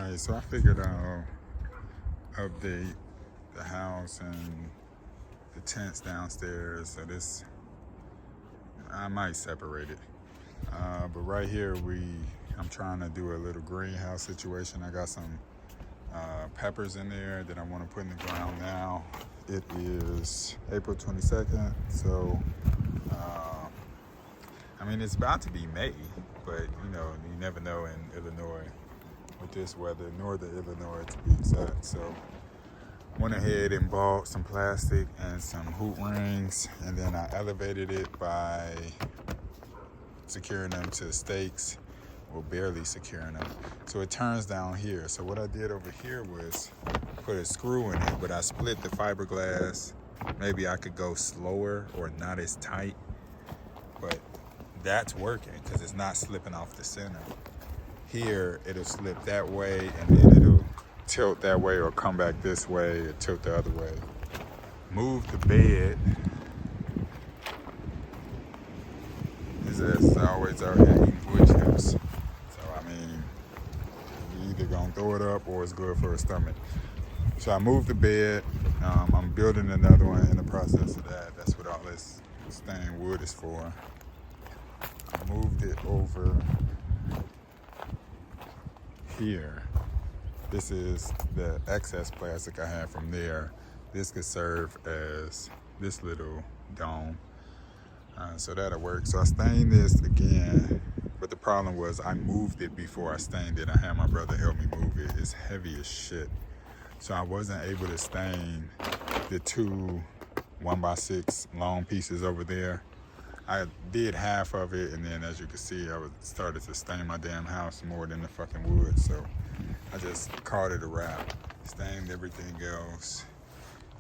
Alright, so I figured I'll update the house and the tents downstairs. So this, I might separate it. But right here, I'm trying to do a little greenhouse situation. I got some peppers in there that I want to put in the ground now. It is April 22nd, so I mean, it's about to be May, but you never know in Illinois with this weather, northern Illinois to be exact. So went ahead and bought some plastic and some hoop rings, and then I elevated it by securing them to stakes, or barely securing them. So it turns down here. So what I did over here was put a screw in it, but I split the fiberglass. Maybe I could go slower or not as tight, but that's working because it's not slipping off the center. Here, it'll slip that way, and then it'll tilt that way or come back this way or tilt the other way. Move the bed. His ass is always out here eating wood chips. So, I mean, you either gonna throw it up or it's good for his stomach. So I moved the bed. I'm building another one in the process of that. That's what all this stained wood is for. I moved it over here. This is the excess plastic I had from there. This could serve as this little dome. So that'll work. So I stained this again, but the problem was I moved it before I stained it. I had my brother help me move it. It's heavy as shit. So I wasn't able to stain the two 1x6 long pieces over there. I did half of it, and then as you can see, I started to stain my damn house more than the fucking wood. So I just called it a wrap. Stained everything else,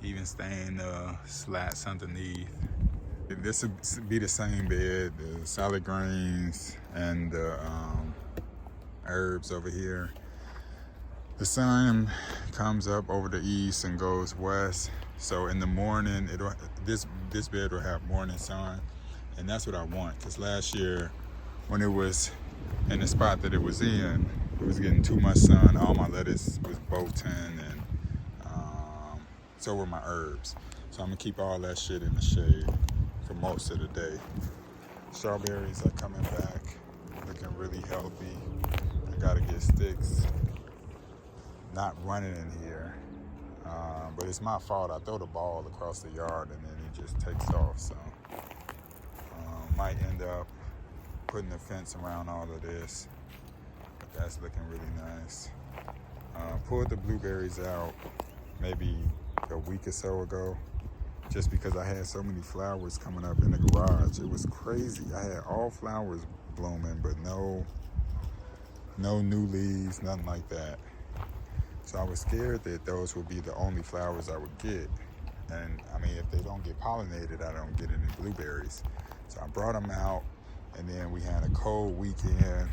even stained the slats underneath. This would be the same bed, the salad greens and the herbs over here. The sun comes up over the east and goes west. So in the morning, this bed will have morning sun. And that's what I want, because last year when it was in the spot that it was in, it was getting too much sun. All my lettuce was bolting, and so were my herbs. So I'm gonna keep all that shit in the shade for most of the day. Strawberries are coming back, looking really healthy. I gotta get sticks not running in here, but it's my fault. I throw the ball across the yard and then it just takes off. So might end up putting a fence around all of this, but that's looking really nice. Pulled the blueberries out maybe a week or so ago, just because I had so many flowers coming up in the garage. It was crazy. I had all flowers blooming, but no new leaves, nothing like that. So I was scared that those would be the only flowers I would get. And I mean, if they don't get pollinated, I don't get any blueberries. So I brought them out, and then we had a cold weekend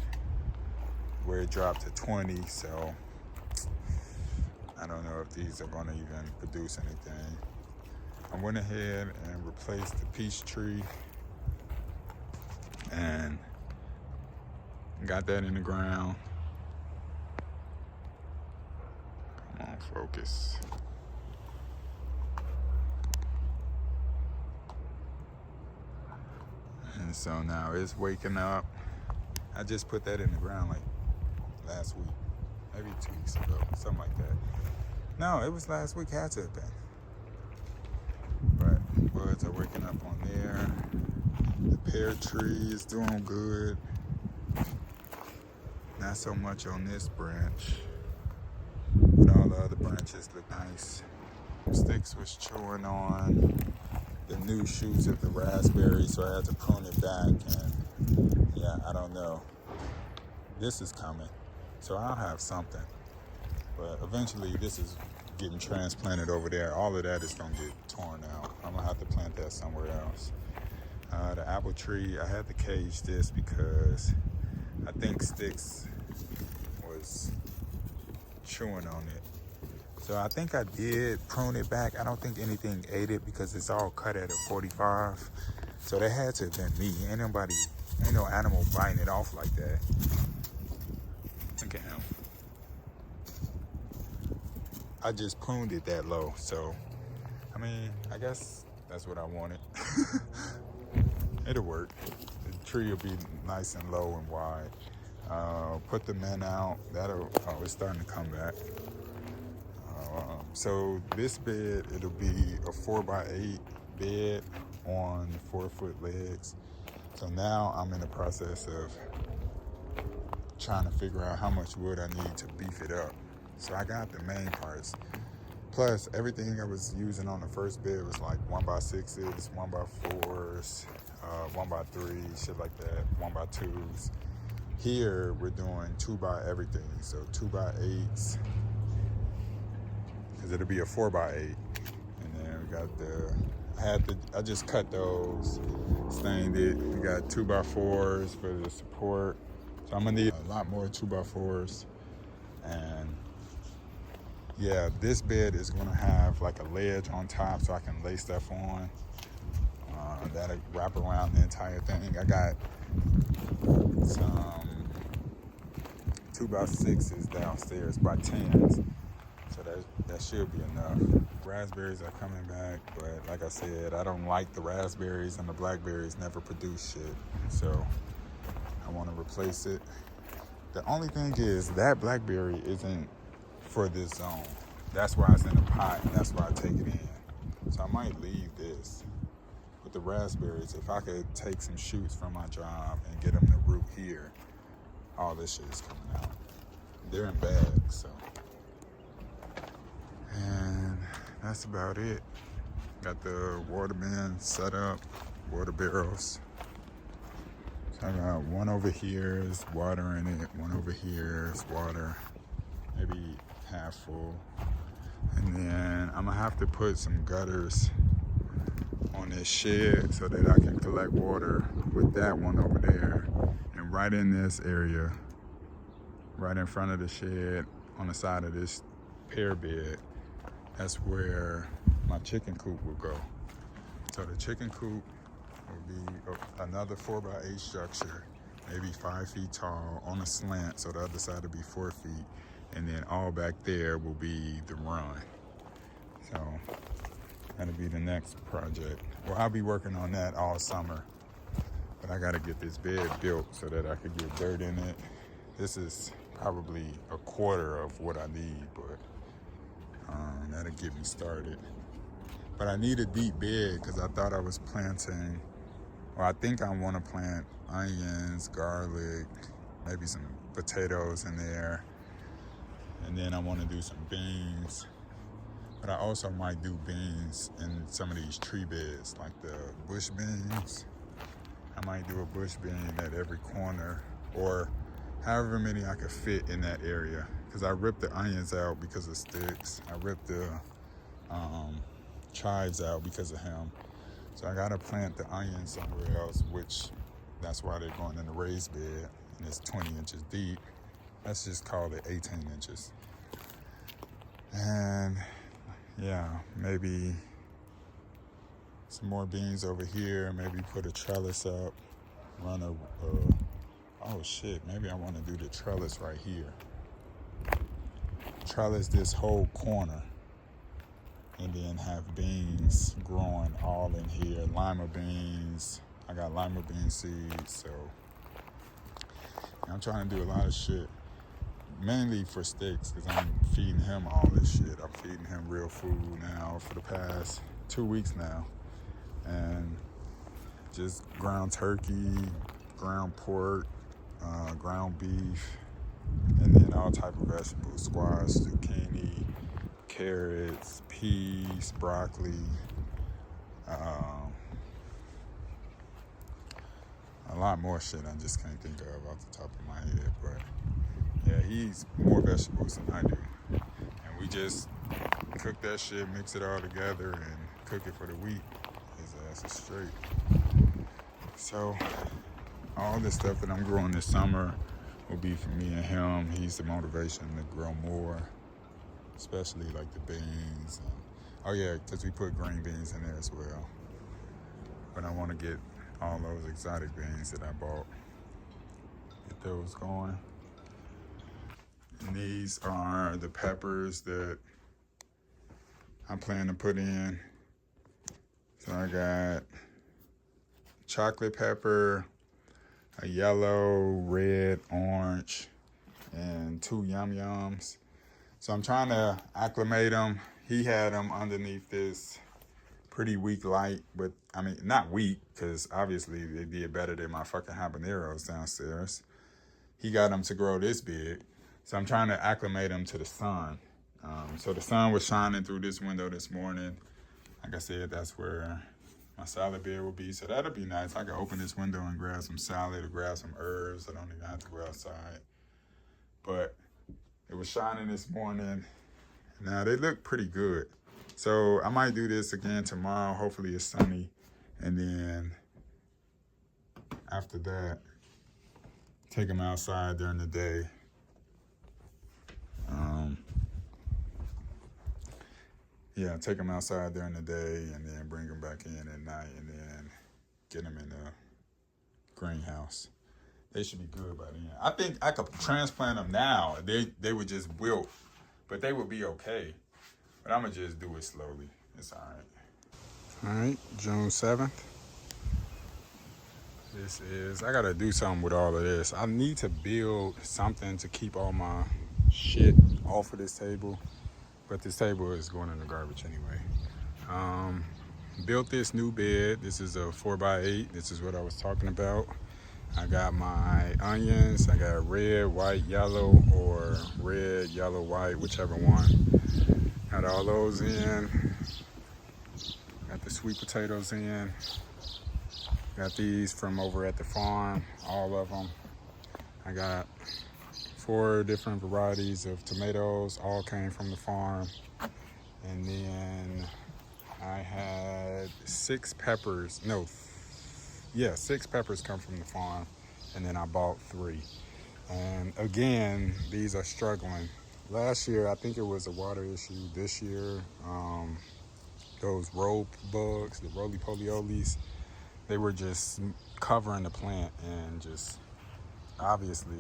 where it dropped to 20. So I don't know if these are gonna even produce anything. I went ahead and replaced the peach tree and got that in the ground. Come on, focus. And so now it's waking up. I just put that in the ground like last week, maybe 2 weeks ago, something like that. No, it was last week, had to have been. But buds are waking up on there. The pear tree is doing good. Not so much on this branch, but all the other branches look nice. Sticks was chewing on the new shoots of the raspberry, so I had to prune it back, and yeah, I don't know. This is coming, so I'll have something. But eventually this is getting transplanted over there. All of that is gonna get torn out. I'm gonna have to plant that somewhere else. The apple tree, I had to cage this because I think Sticks was chewing on it. So I think I did prune it back. I don't think anything ate it because it's all cut at a 45. So that had to have been me. Ain't no animal biting it off like that. Look at him. I just pruned it that low. So, I mean, I guess that's what I wanted. It'll work. The tree will be nice and low and wide. Put the men out. Oh, it's starting to come back. So this bed, it'll be a 4x8 bed on 4-foot legs. So now I'm in the process of trying to figure out how much wood I need to beef it up. So I got the main parts. Plus, everything I was using on the first bed was like 1x6s, 1x4s, 1x3s, shit like that, 1x2s. Here, we're doing 2x everything. So 2x8s, because it'll be a 4x8. And then we got I just cut those, stained it. We got 2x4s for the support. So I'm gonna need a lot more 2x4s. And yeah, this bed is gonna have like a ledge on top so I can lay stuff on. That'll wrap around the entire thing. I got some 2x6s downstairs by 10s. So that should be enough. Raspberries are coming back, but like I said, I don't like the raspberries, and the blackberries never produce shit. So I want to replace it. The only thing is that blackberry isn't for this zone. That's why it's in a pot, and that's why I take it in. So I might leave this. But the raspberries, if I could take some shoots from my job and get them to root here, all this shit is coming out. They're in bags, so. And that's about it. Got the water bins set up, water barrels. So I got one over here is water in it, one over here is water, maybe half full. And then I'm gonna have to put some gutters on this shed so that I can collect water with that one over there. And right in this area, right in front of the shed, on the side of this pear bed, that's where my chicken coop will go. So the chicken coop will be another 4x8 structure, maybe 5 feet tall on a slant, so the other side will be 4 feet. And then all back there will be the run. So that'll be the next project. Well, I'll be working on that all summer, but I gotta get this bed built so that I could get dirt in it. This is probably a quarter of what I need, but that'll get me started. But I need a deep bed because I thought I was planting, or I think I want to plant onions, garlic, maybe some potatoes in there. And then I want to do some beans. But I also might do beans in some of these tree beds, like the bush beans. I might do a bush bean at every corner, or however many I could fit in that area. Because I ripped the onions out because of sticks. I ripped the chives out because of him. So I gotta plant the onions somewhere else, which that's why they're going in the raised bed, and it's 20 inches deep. Let's just call it 18 inches. And yeah, maybe some more beans over here, maybe put a trellis up, run oh shit, maybe I want to do the trellis right here. Trellis this whole corner, and then have beans growing all in here. Lima beans, I got lima bean seeds, so I'm trying to do a lot of shit, mainly for Sticks, because I'm feeding him all this shit. I'm feeding him real food now for the past 2 weeks now, and just ground turkey, ground pork, ground beef, and then all type of vegetables: squash, zucchini, carrots, peas, broccoli, a lot more shit I just can't think of off the top of my head. But yeah, he eats more vegetables than I do, and we just cook that shit, mix it all together, and cook it for the week. His ass is straight. So all this stuff that I'm growing this summer will be for me and him. He's the motivation to grow more, especially like the beans. Oh yeah, because we put green beans in there as well. But I want to get all those exotic beans that I bought, get those going. And these are the peppers that I plan to put in. So I got chocolate pepper, a yellow, red, orange, and 2 Yum Yums. So I'm trying to acclimate them. He had them underneath this pretty weak light, but I mean, not weak, because obviously they did better than my fucking habaneros downstairs. He got them to grow this big. So I'm trying to acclimate them to the sun. So the sun was shining through this window this morning. Like I said, that's where my salad bed will be. So that'll be nice. I can open this window and grab some salad or grab some herbs. I don't even have to go outside. But it was shining this morning. Now they look pretty good. So I might do this again tomorrow. Hopefully it's sunny. And then after that, take them outside during the day. Take them outside during the day and then bring them back in at night and then get them in the greenhouse. They should be good by then. I think I could transplant them now. They would just wilt, but they would be okay. But I'm going to just do it slowly. It's all right. All right, June 7th. I got to do something with all of this. I need to build something to keep all my shit off of this table. But this table is going in the garbage anyway. Built this new bed. This is a 4x8. This is what I was talking about. I got my onions. I got red, white, yellow, or red, yellow, white, whichever one. Got all those in. Got the sweet potatoes in. Got these from over at the farm, all of them. I got 4 different varieties of tomatoes, all came from the farm. And then I had 6 peppers. 6 peppers come from the farm. And then I bought 3. And again, these are struggling. Last year, I think it was a water issue. This year, those roll bugs, the roly-poly-olies, they were just covering the plant and just obviously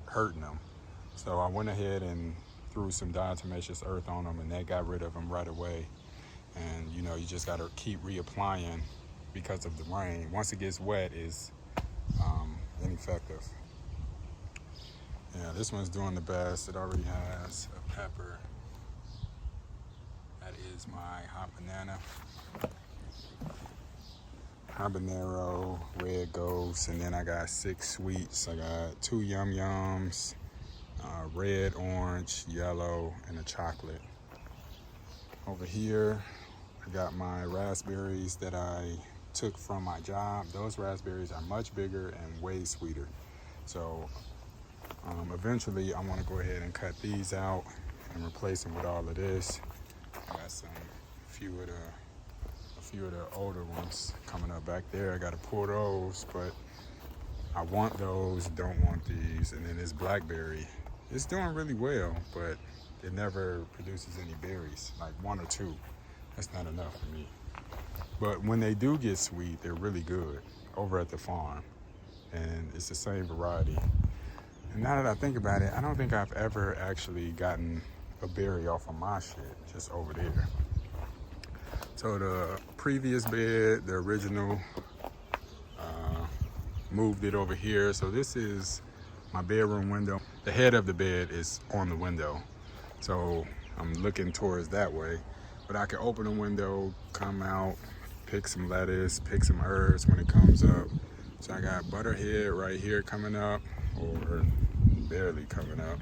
hurting them. So I went ahead and threw some diatomaceous earth on them, and that got rid of them right away. And you know, you just got to keep reapplying because of the rain. Once it gets wet, it's ineffective. Yeah, this one's doing the best. It already has a pepper. That is my hot banana. Habanero, red ghost, and then I got 6 sweets. I got 2 Yum Yums, red, orange, yellow, and a chocolate. Over here, I got my raspberries that I took from my job. Those raspberries are much bigger and way sweeter. So eventually I want to go ahead and cut these out and replace them with all of this. I got a few of the older ones coming up back there. I got to pull those, but I want those, don't want these. And then this blackberry, it's doing really well, but it never produces any berries, like 1 or 2. That's not enough for me. But when they do get sweet, they're really good over at the farm. And it's the same variety. And now that I think about it, I don't think I've ever actually gotten a berry off of my shit, just over there. So the previous bed, the original, moved it over here. So this is my bedroom window. The head of the bed is on the window. So I'm looking towards that way. But I can open the window, come out, pick some lettuce, pick some herbs when it comes up. So I got butterhead right here coming up, or barely coming up.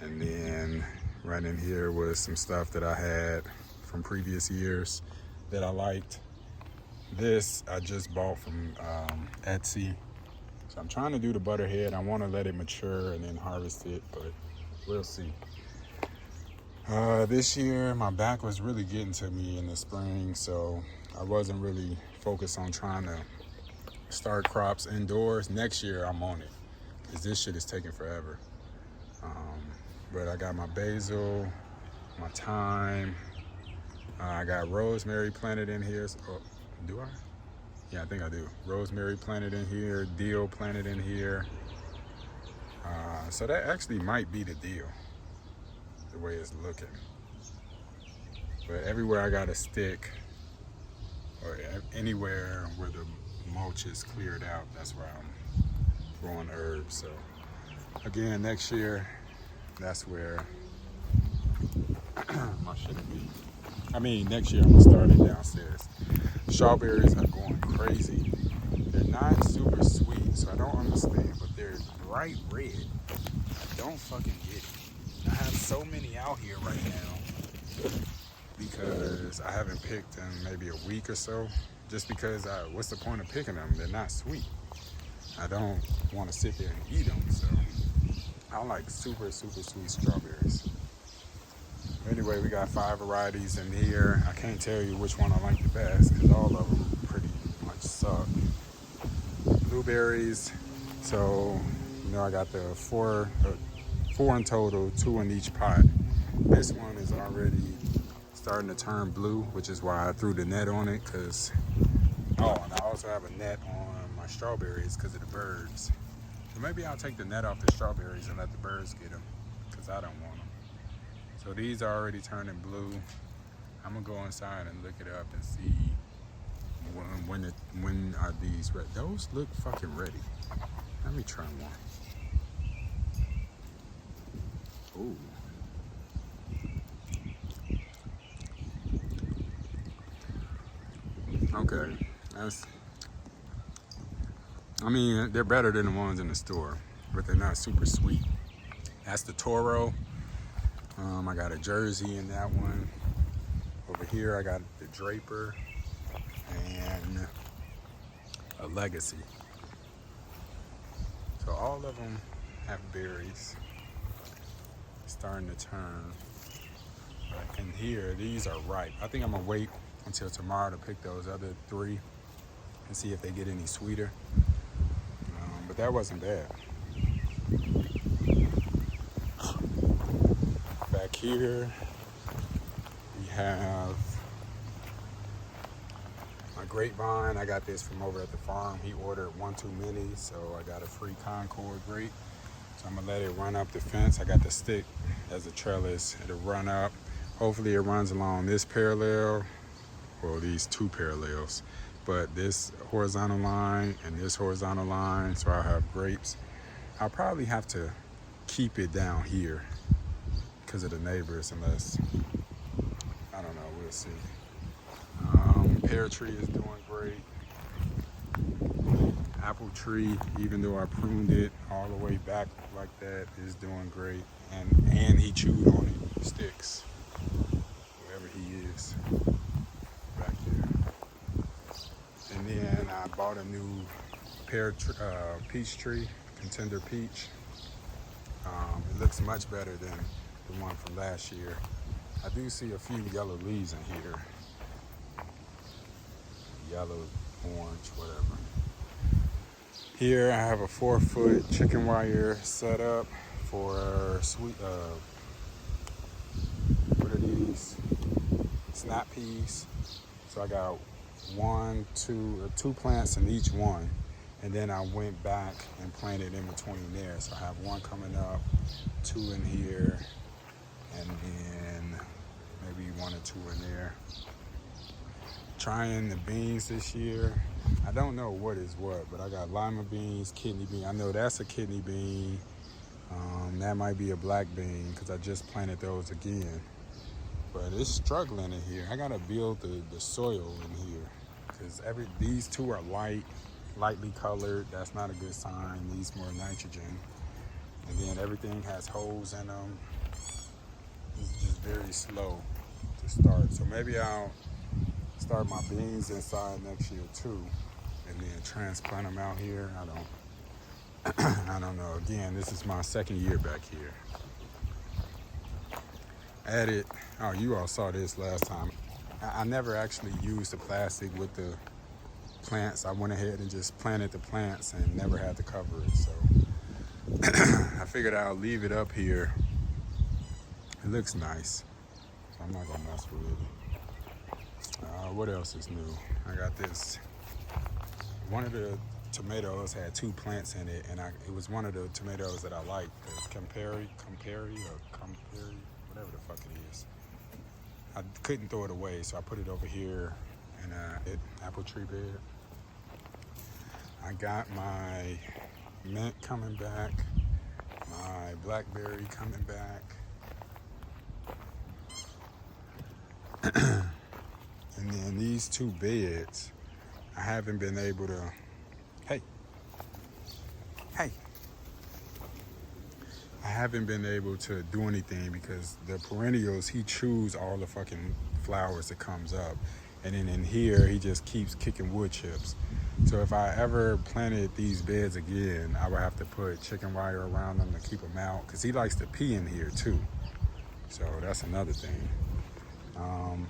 And then right in here was some stuff that I had from previous years that I liked. This I just bought from Etsy. So I'm trying to do the butterhead. I want to let it mature and then harvest it, but we'll see. This year my back was really getting to me in the spring, so I wasn't really focused on trying to start crops indoors. Next year I'm on it, because this shit is taking forever. But I got my basil, my thyme, I got rosemary planted in here. Oh, do I? Yeah, I think I do. Rosemary planted in here, dill planted in here. So that actually might be the deal, the way it's looking. But everywhere I got a stick, or anywhere where the mulch is cleared out, that's where I'm growing herbs. So again, next year, that's where my shit will be. I mean, next year I'm gonna start it downstairs. Strawberries are going crazy. They're not super sweet, so I don't understand, but they're bright red. I don't fucking get it. I have so many out here right now because I haven't picked in maybe a week or so. Just because, what's the point of picking them? They're not sweet. I don't want to sit there and eat them, so I like super, super sweet strawberries. Anyway, we got 5 varieties in here. I can't tell you which one I like the best because all of them pretty much suck. Blueberries, so I got the four in total, 2 in each pot. This one is already starting to turn blue, which is why I threw the net on it. And I also have a net on my strawberries because of the birds. So maybe I'll take the net off the strawberries and let the birds get them because I don't want them. So these are already turning blue. I'm gonna go inside and look it up and see when are these ready. Those look fucking ready. Let me try one. Ooh. Okay, they're better than the ones in the store, but they're not super sweet. That's the Toro. I got a Jersey in that one. Over here, I got the Draper and a Legacy. So all of them have berries starting to turn. But in here, these are ripe. I think I'm gonna wait until tomorrow to pick those other 3 and see if they get any sweeter. But that wasn't bad. Back here, we have my grapevine. I got this from over at the farm. He ordered 1 too many, so I got a free Concord grape. So I'm gonna let it run up the fence. I got the stick as a trellis. It'll run up. Hopefully it runs along this parallel, well, these 2 parallels, but this horizontal line and this horizontal line, so I'll have grapes. I'll probably have to keep it down here because of the neighbors, unless, I don't know, we'll see. Pear tree is doing great. Apple tree, even though I pruned it all the way back like that, is doing great. And he chewed on it, sticks, whoever he is back there. And then I bought a new peach tree, Contender Peach. It looks much better than the one from last year. I do see a few yellow leaves in here. Yellow, orange, whatever. Here I have a 4-foot chicken wire set up for sweet, what are these? Snap peas. So I got 2 plants in each one. And then I went back and planted in between there. So I have 1 coming up, 2 in here, and then maybe 1 or 2 in there. Trying the beans this year. I don't know what is what, but I got lima beans, kidney bean. I know that's a kidney bean. That might be a black bean because I just planted those again. But it's struggling in here. I gotta build the soil in here because these 2 are lightly colored. That's not a good sign. Needs more nitrogen. And then everything has holes in them. It's just very slow to start. So maybe I'll start my beans inside next year too, and then transplant them out here. I don't know. Again, this is my 2nd year back here. You all saw this last time. I never actually used the plastic with the plants. I went ahead and just planted the plants and never had to cover it. So I figured I'll leave it up here. It looks nice, so I'm not gonna mess with it. What else is new? I got this. One of the tomatoes had 2 plants in it, and it was one of the tomatoes that I liked, the Campari, whatever the fuck it is. I couldn't throw it away, so I put it over here in an apple tree bed. I got my mint coming back, my blackberry coming back. And then these two beds, I haven't been able to, hey, I haven't been able to do anything because the perennials, he chews all the fucking flowers that comes up. And then in here, he just keeps kicking wood chips. So if I ever planted these beds again, I would have to put chicken wire around them to keep him out, because he likes to pee in here too. So that's another thing.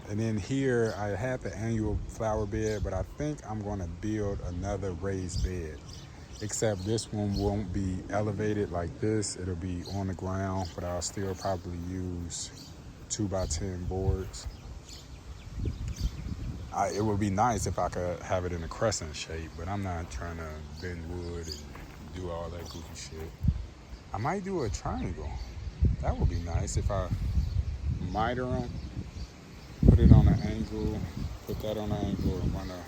And then here, I had the annual flower bed, but I think I'm gonna build another raised bed. Except this one won't be elevated like this. It'll be on the ground, but I'll still probably use 2x10 boards. It would be nice if I could have it in a crescent shape, but I'm not trying to bend wood and do all that goofy shit. I might do a triangle. That would be nice if I miter them, put it on an angle, put that on an angle, and wanna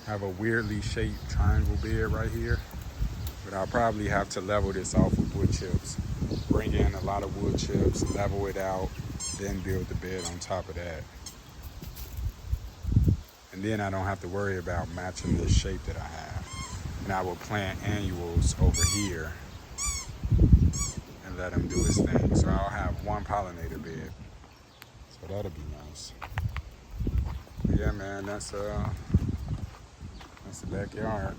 have a weirdly shaped triangle bed right here. But I'll probably have to level this off with wood chips. Bring in a lot of wood chips, level it out, then build the bed on top of that. And then I don't have to worry about matching the shape that I have. And I will plant annuals over here and let him do his thing. So I'll have one pollinator bed. So that'll be nice. But yeah, man, that's the backyard.